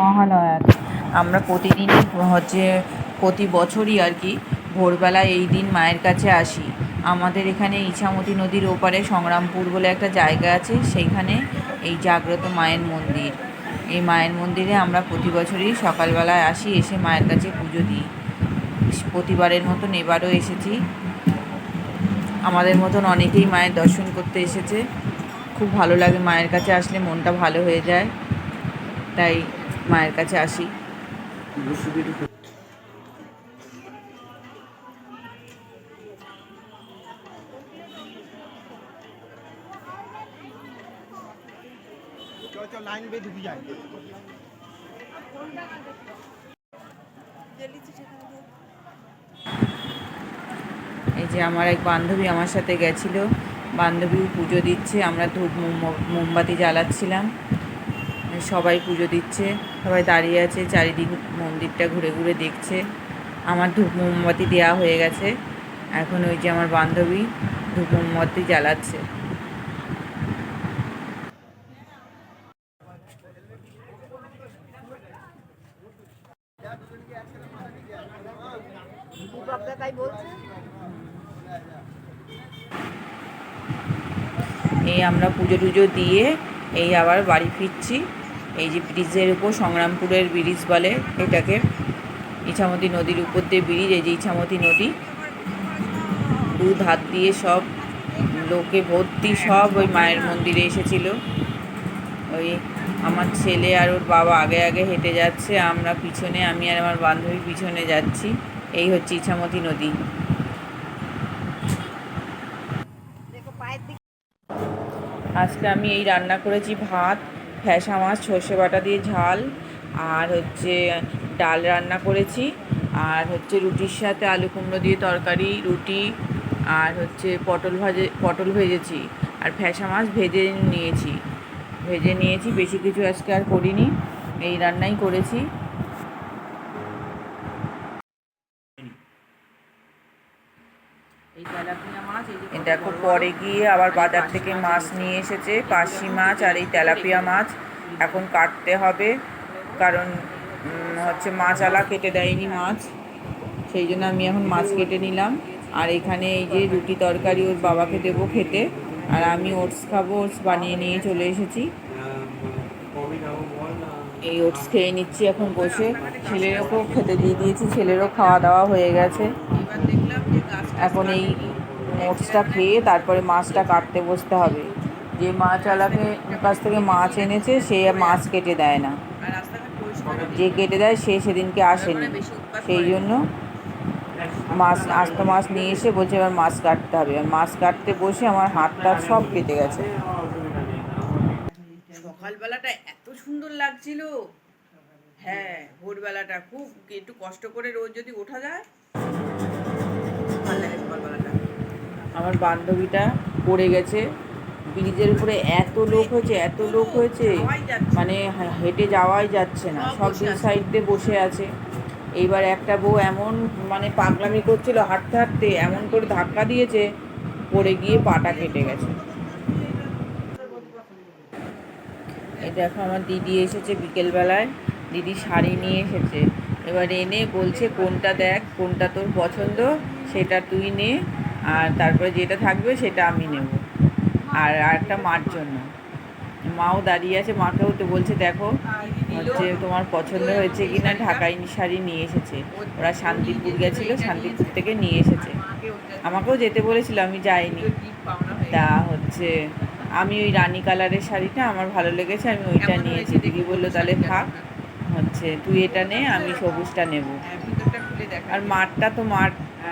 মহালয়াতে আমরা প্রতিদিনই প্রতি বছরই আর কি ভোরবেলায় এই দিন মায়ের কাছে আসি। আমাদের এখানে ইছামতি নদীর ওপারে সংগ্রামপুর বলে একটা জায়গা আছে, সেইখানে এই জাগ্রত মায়ের মন্দির। এই মায়ের মন্দিরে আমরা প্রতি বছরই সকালবেলায় আসি, এসে মায়ের কাছে পুজো দিই। প্রতিবারের মতন এবারও এসেছি। আমাদের মতন অনেকেই মায়ের দর্শন করতে এসেছে। খুব ভালো লাগে, মায়ের কাছে আসলে মনটা ভালো হয়ে যায়, তাই মায়ের কাছে আসি। এই যে আমার এক বান্ধবী আমার সাথে গেছিল, বান্ধবীও পুজো দিচ্ছে। আমরা ধূপ মোমবাতি জ্বালাচ্ছিলাম, সবাই পুজো দিচ্ছে, সবাই দাঁড়িয়ে আছে, চারিদিক মন্দিরটা ঘুরে ঘুরে দেখছে। আমার ধূপ মোমবাতি দেওয়া হয়ে গেছে, এখন ওই যে আমার বান্ধবী ধূপ মোমবাতি জ্বালাচ্ছে। এই আমরা পুজো টুজো দিয়ে এই আবার বাড়ি ফিরছি। এই যে ব্রিজের উপর, সংগ্রামপুরের ব্রিজ বলে এটাকে, ইছামতি নদীর উপর দিয়ে ব্রিজ। এই যে ইছামতি নদী, দু ধার দিয়ে সব লোকে ভর্তি, সব ওই মায়ের মন্দিরে এসেছিল। ওই আমার ছেলে আর ওর বাবা আগে আগে হেঁটে যাচ্ছে, আমরা পিছনে, আমি আর আমার বান্ধবী পিছনে যাচ্ছি। এই হচ্ছে ইছামতি নদী। আজকে আমি এই রান্না করেছি ভাত, ফ্যাসা মাছ সর্ষে বাটা দিয়ে ঝাল, আর হচ্ছে ডাল রান্না করেছি, আর হচ্ছে রুটির সাথে আলু কুমড়ো দিয়ে তরকারি, রুটি, আর হচ্ছে পটল ভেজেছি, আর ফ্যাসা মাছ ভেজে নিয়েছি। বেশি কিছু আজকে আর করিনি, এই রান্নাই করেছি। দেখো, পরে গিয়ে আবার বাজার থেকে মাছ নিয়ে এসেছে, পার্শে মাছ আর এই তেলাপিয়া মাছ। এখন কাটতে হবে, কারণ হচ্ছে মাছওয়ালা কেটে দেয়নি মাছ, সেই জন্য আমি এখন মাছ কেটে নিলাম। আর এখানে এই যে রুটি তরকারি ওর বাবাকে দেবো খেতে, আর আমি ওটস খাবো, ওটস বানিয়ে নিয়ে চলে এসেছি। এই ওটস খেয়ে নিচ্ছি এখন বসে। ছেলেরকেও খেতে দিয়ে দিয়েছি, ছেলেরও খাওয়া দাওয়া হয়ে গেছে। এখন এই ওটসটা খেয়ে তারপরে মাছটা কাটতে বসতে হবে। যে মাছওয়ালাকে কাছ থেকে মাছ এনেছে সে মাছ কেটে দেয় না, যে কেটে দেয় সে সেদিনকে আসেনি, সেই জন্য আস্ত মাছ নিয়ে এসে বলছে এবার মাছ কাটতে হবে। আর মাছ কাটতে বসে আমার হাতটা সব কেটে গেছে। সকালবেলাটা এত সুন্দর লাগছিল, হ্যাঁ ভোরবেলাটা খুব একটু কষ্ট করে রোজ যদি ওঠা যায় ভালো লাগে সকালবেলাটা। আমার বান্ধবীটা পড়ে গেছে ব্রিজের উপরে, এত লোক হয়েছে, মানে হেঁটে যাওয়াই যাচ্ছে না, সব দুই সাইড দিয়ে বসে আছে। এইবার একটা বউ এমন মানে পাগলামি করছিল, হাঁটতে হাঁটতে এমন করে ধাক্কা দিয়েছে, পড়ে গিয়ে পাটা কেটে গেছে। এই দেখো আমার দিদি এসেছে বিকেলবেলায়, দিদি শাড়ি নিয়ে এসেছে। এবার এনে বলছে কোনটা দেখ, কোনটা তোর পছন্দ সেটা তুই নে, আর তারপরে যেটা থাকবে সেটা আমি নেব। আর একটা মার জন্য, মাও দাঁড়িয়ে আছে, মাকেও তো বলছে দেখো হচ্ছে তোমার পছন্দ হয়েছে কি না। ঢাকাই শাড়ি নিয়ে এসেছে, ওরা শান্তিপুর গেছিলো, শান্তিপুর থেকে নিয়ে এসেছে। আমাকেও যেতে বলেছিল, আমি যাইনি। তা হচ্ছে আমি ওই রানী কালারের শাড়িটা আমার ভালো লেগেছে, আমি ওইটা নিয়েছি। দিদি বললো তাহলে থাক, হচ্ছে তুই এটা নে, আমি সবুজটা নেব। আর মারটা তো মার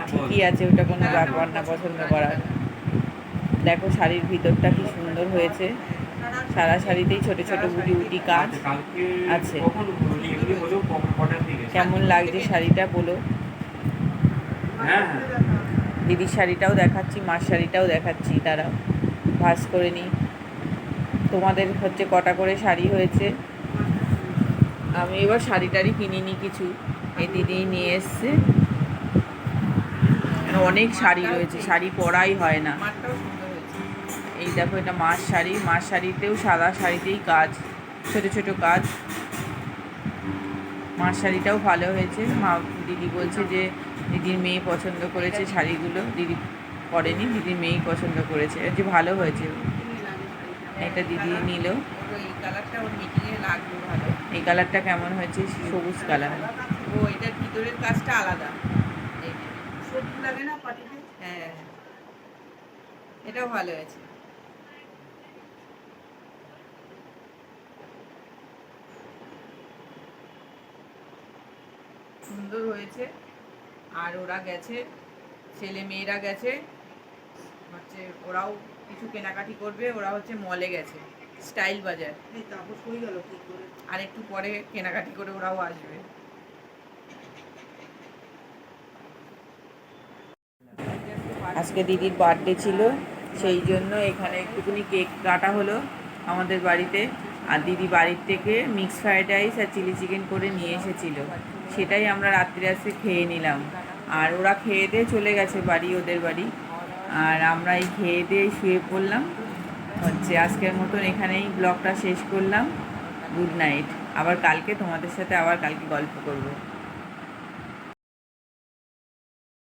ঠিকই আছে, ওটা কোনো ব্যাপার না পছন্দ করার। দেখো শাড়ির ভিতরটা কি সুন্দর হয়েছে, সারা শাড়িতেই ছোট ছোট বুটি বুটি কাজ আছে। কেমন লাগছে শাড়িটা বলো। দিদির শাড়িটাও দেখাচ্ছি, মার শাড়িটাও দেখাচ্ছি, দাঁড়াও ভাঁজ করে নিই। তোমাদের হচ্ছে কটা করে শাড়ি হয়েছে। আমি এবার শাড়ি টাড়ি কিনিনি কিছু, এই দিদি নিয়ে এসছে। অনেক শাড়ি রয়েছে, শাড়ি পরাই হয় না। এই দেখো এটা মার শাড়ি, মার শাড়িতেও সাদা শাড়িতেই কাজ, ছোট ছোট কাজ। মার শাড়িটাও ভালো হয়েছে। মা দিদি বলছে যে দিদির মেয়ে পছন্দ করেছে শাড়িগুলো, দিদি পরেনি, দিদির মেয়েই পছন্দ করেছে, যে ভালো হয়েছে। এটা দিদি নিল। এই কালারটা ওর মিটিংয়ে লাগলো ভালো। এই কালারটা কেমন হয়েছে? সবুজ কালার। ও এটার ভিতরের কাজটা আলাদা, এই যে সবুজ লাগে না পাটিতে। হ্যাঁ, এটাও ভালো হয়েছে। সুন্দর হয়েছে। আর ওরা গেছে, ছেলে মেয়েরা গেছে হচ্ছে, ওরাও কিছু কেনাকাটি করবে। ওরা হচ্ছে মলে গেছে, স্টাইল বাজার। এই তাপস হয়ে গেল কি করে, আর একটু পরে কেনাকাটি করে ওরাও আসবে। আজকে দিদির বার্থডে ছিল, সেই জন্য এখানে একটুখানি কেক কাটা হলো আমাদের বাড়িতে। আর দিদি বাড়ির থেকে মিক্স ফ্রাইড রাইস আর চিলি চিকেন করে নিয়ে এসেছিলো, সেটাই আমরা রাত্রে আসে খেয়ে নিলাম। আর ওরা খেয়ে দিয়ে চলে গেছে বাড়ি, ওদের বাড়ি। আর আমরা এই খেয়ে দিয়ে শুয়ে পড়লাম হচ্ছে। আজকের মতন এখানেই ব্লগটা শেষ করলাম। Good night. আবার কালকে তোমাদের সাথে আবার কালকে গল্প করবো।